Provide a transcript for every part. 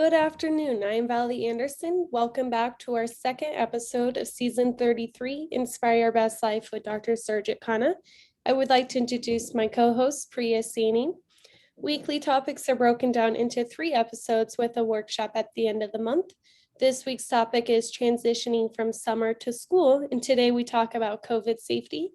Good afternoon. I am Valerie Anderson. Welcome back to our second episode of season 33, Inspire Your Best Life with Dr. Surjit Khanna. I would like to introduce my co-host, Priya Saini. Weekly topics are broken down into 3 episodes with a workshop at the end of the month. This week's topic is transitioning from summer to school, and today we talk about COVID safety.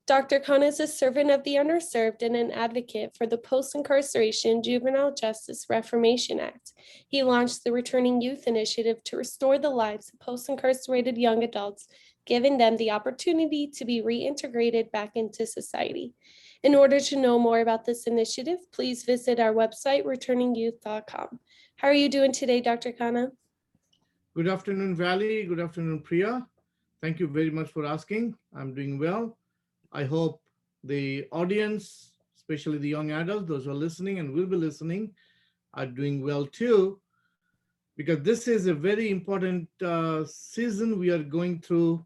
Dr. Khanna is a servant of the underserved and an advocate for the Post-Incarceration Juvenile Justice Reformation Act. He launched the Returning Youth Initiative to restore the lives of post-incarcerated young adults, giving them the opportunity to be reintegrated back into society. In order to know more about this initiative, please visit our website, returningyouth.com. How are you doing today, Dr. Khanna? Good afternoon, Valley. Good afternoon, Priya. Thank you very much for asking. I'm doing well. I hope the audience, especially the young adults, those who are listening and will be listening, are doing well too, because this is a very important season we are going through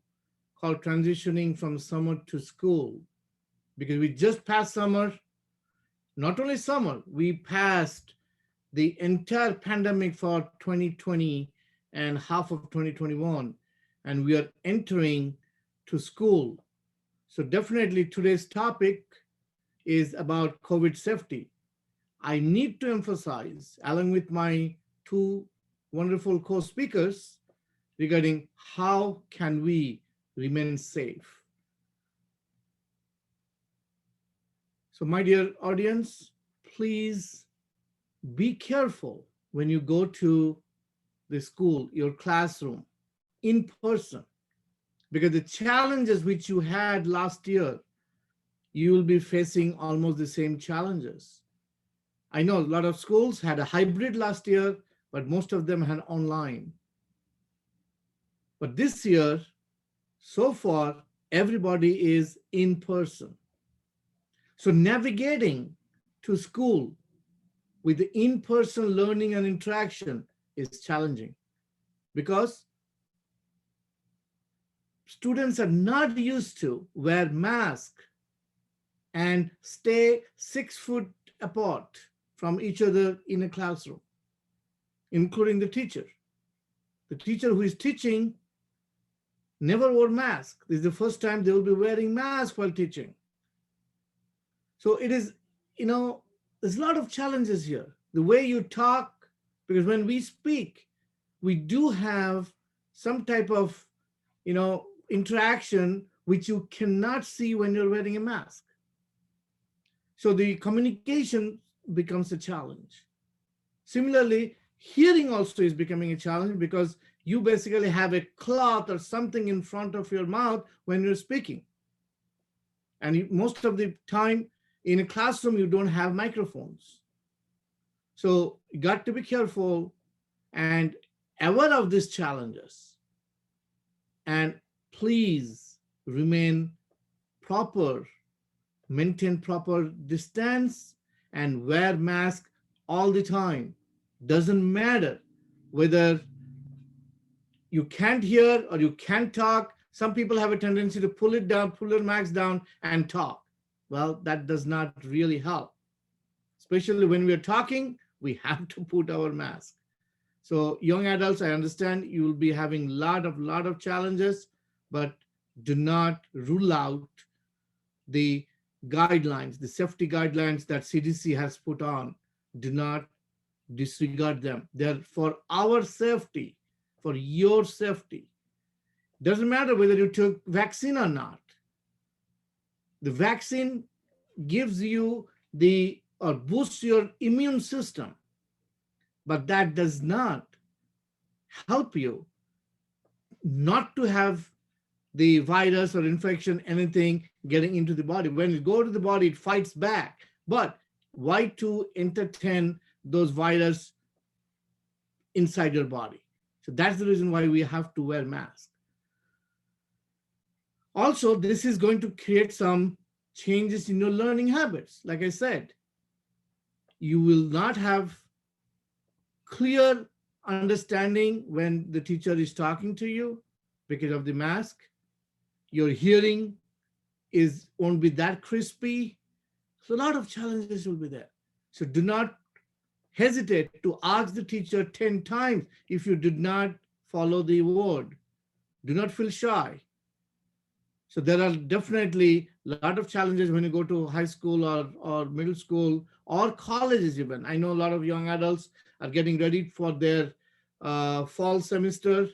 called transitioning from summer to school. Because we just passed summer, not only summer, we passed the entire pandemic for 2020 and half of 2021, and we are entering to school. So definitely today's topic is about COVID safety. I need to emphasize, along with my 2 wonderful co-speakers, regarding how can we remain safe. So my dear audience, please be careful when you go to the school, your classroom, in person, because the challenges which you had last year, you will be facing almost the same challenges. I know a lot of schools had a hybrid last year, but most of them had online. But this year, so far, everybody is in person. So navigating to school with the in-person learning and interaction is challenging because students are not used to wear masks and stay 6 foot apart from each other in a classroom, including the teacher. The teacher who is teaching never wore mask. This is the first time they will be wearing mask while teaching. So it is, there's a lot of challenges here. The way you talk, because when we speak, we do have some type of, interaction which you cannot see when you're wearing a mask. So the communication becomes a challenge. Similarly, hearing also is becoming a challenge because you basically have a cloth or something in front of your mouth when you're speaking. And most of the time in a classroom, you don't have microphones. So you got to be careful and aware of these challenges. And please remain proper, maintain proper distance and wear mask all the time. Doesn't matter whether you can't hear or you can't talk. Some people have a tendency to pull it down, pull their mask down and talk. Well, that does not really help. Especially when we're talking, we have to put our mask. So young adults, I understand you will be having lot of challenges, but do not rule out the guidelines, the safety guidelines that CDC has put on. Do not disregard them. They're for our safety, for your safety. Doesn't matter whether you took vaccine or not. The vaccine gives you or boosts your immune system, but that does not help you not to have the virus or infection, anything getting into the body. When you go to the body, it fights back. But why to entertain those viruses inside your body? So that's the reason why we have to wear masks. Also, this is going to create some changes in your learning habits. Like I said, you will not have clear understanding when the teacher is talking to you because of the mask. Your hearing won't be that crispy. So a lot of challenges will be there. So do not hesitate to ask the teacher 10 times if you did not follow the word. Do not feel shy. So there are definitely a lot of challenges when you go to high school or middle school or colleges even. I know a lot of young adults are getting ready for their fall semester.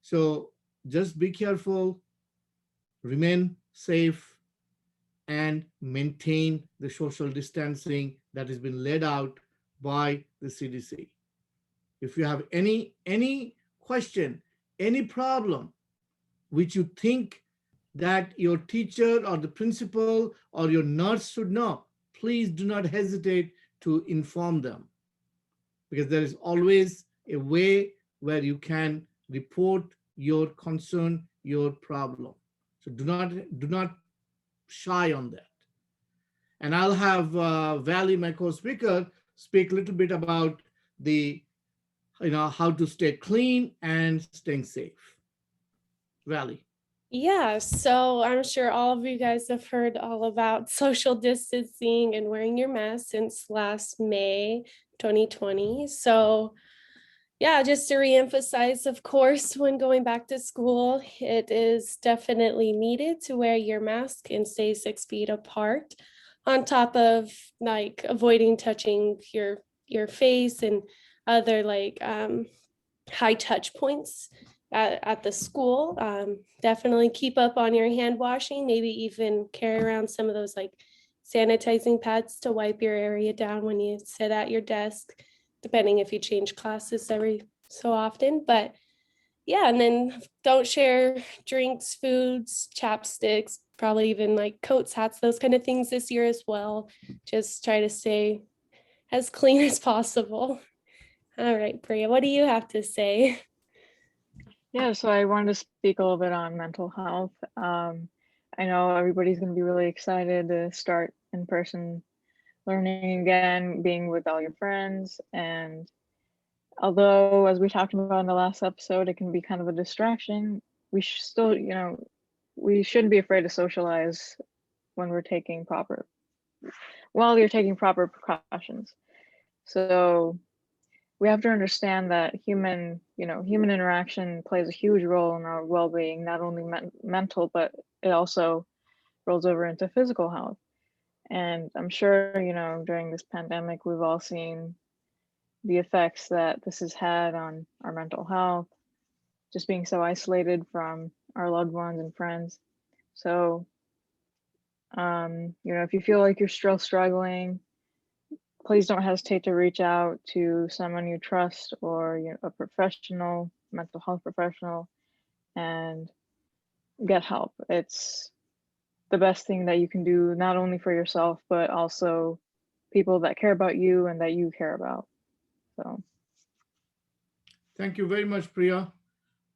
So just be careful, remain safe, and maintain the social distancing that has been laid out by the CDC. If you have any question, any problem which you think that your teacher or the principal or your nurse should know, please do not hesitate to inform them, because there is always a way where you can report your concern, your problem. So do not shy on that. And I'll have Valley, my co-speaker, speak a little bit about the how to stay clean and staying safe. Valley. Yeah, so I'm sure all of you guys have heard all about social distancing and wearing your mask since last May 2020. So yeah, just to reemphasize, of course, when going back to school, it is definitely needed to wear your mask and stay 6 feet apart, on top of like avoiding touching your face and other like high touch points at the school. Definitely keep up on your hand washing, maybe even carry around some of those like sanitizing pads to wipe your area down when you sit at your desk, depending if you change classes every so often. But yeah, and then don't share drinks, foods, chapsticks, probably even like coats, hats, those kind of things this year as well. Just try to stay as clean as possible. All right, Priya, what do you have to say? Yeah, so I wanted to speak a little bit on mental health. I know everybody's going to be really excited to start in-person learning again, being with all your friends. And although, as we talked about in the last episode, it can be kind of a distraction, we still, we shouldn't be afraid to socialize when we're taking while you're taking proper precautions. So we have to understand that human interaction plays a huge role in our well-being, not only mental, but it also rolls over into physical health. And I'm sure, during this pandemic, we've all seen the effects that this has had on our mental health, just being so isolated from our loved ones and friends. So, if you feel like you're still struggling, please don't hesitate to reach out to someone you trust or a professional, mental health professional, and get help. It's the best thing that you can do, not only for yourself, but also people that care about you and that you care about. So. Thank you very much, Priya.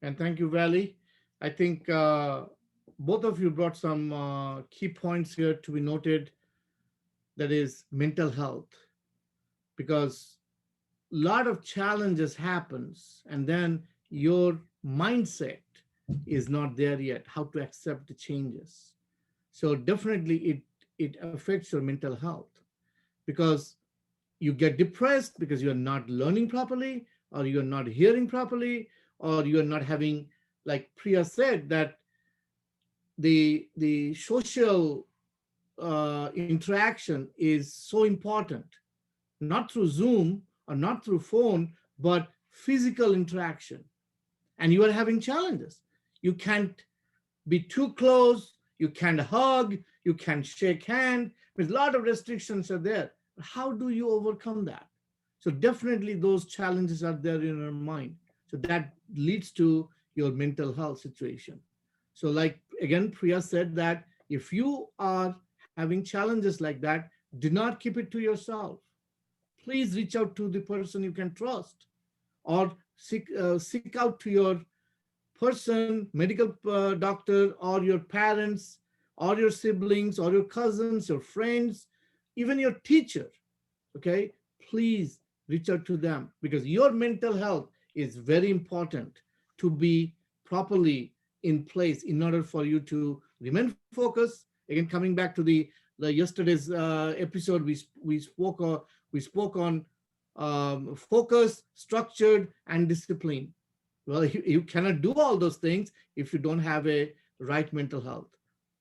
And thank you, Valley. I think both of you brought some key points here to be noted. That is mental health, because a lot of challenges happens and then your mindset is not there yet, how to accept the changes. So definitely it affects your mental health, because you get depressed because you're not learning properly, or you're not hearing properly, or you're not having, like Priya said, that the social interaction is so important, not through Zoom or not through phone, but physical interaction. And you are having challenges. You can't be too close, you can't hug, you can't shake hand. There's a lot of restrictions are there. How do you overcome that? So definitely those challenges are there in your mind. So that leads to your mental health situation. So like, again, Priya said that if you are having challenges like that, do not keep it to yourself. Please reach out to the person you can trust, or seek out to your person, medical doctor, or your parents, or your siblings, or your cousins, your friends, even your teacher. Okay, please reach out to them, because your mental health is very important to be properly in place in order for you to remain focused. Again, coming back to the yesterday's episode, we spoke on focused, structured, and disciplined. Well, you cannot do all those things if you don't have a right mental health.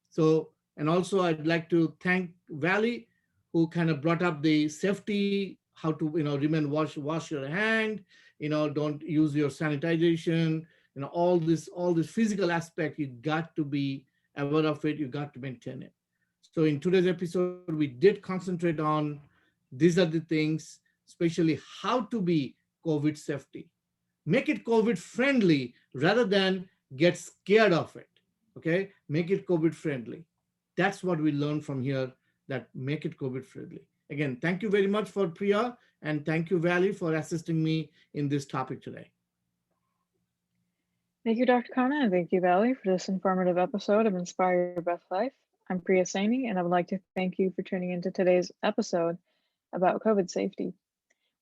So, and also I'd like to thank Valley, who kind of brought up the safety, how to, remain wash your hand, don't use your sanitization, all this physical aspect, you got to be aware of it, you got to maintain it. So in today's episode, we did concentrate on these are the things, especially how to be COVID safety. Make it COVID friendly rather than get scared of it. Okay, make it COVID friendly. That's what we learned from here, that make it COVID friendly. Again, thank you very much for Priya, and thank you, Valley, for assisting me in this topic today. Thank you, Dr. Khanna, and thank you, Valley, for this informative episode of Inspire Your Best Life. I'm Priya Saini, and I would like to thank you for tuning into today's episode about COVID safety.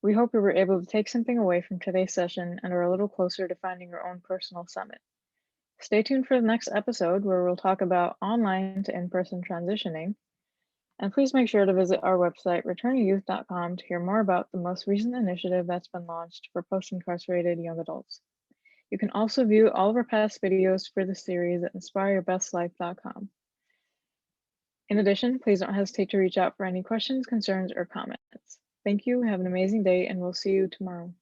We hope you were able to take something away from today's session and are a little closer to finding your own personal summit. Stay tuned for the next episode where we'll talk about online to in-person transitioning. And please make sure to visit our website, returningyouth.com, to hear more about the most recent initiative that's been launched for post-incarcerated young adults. You can also view all of our past videos for the series at inspireyourbestlife.com. In addition, please don't hesitate to reach out for any questions, concerns, or comments. Thank you, have an amazing day, and we'll see you tomorrow.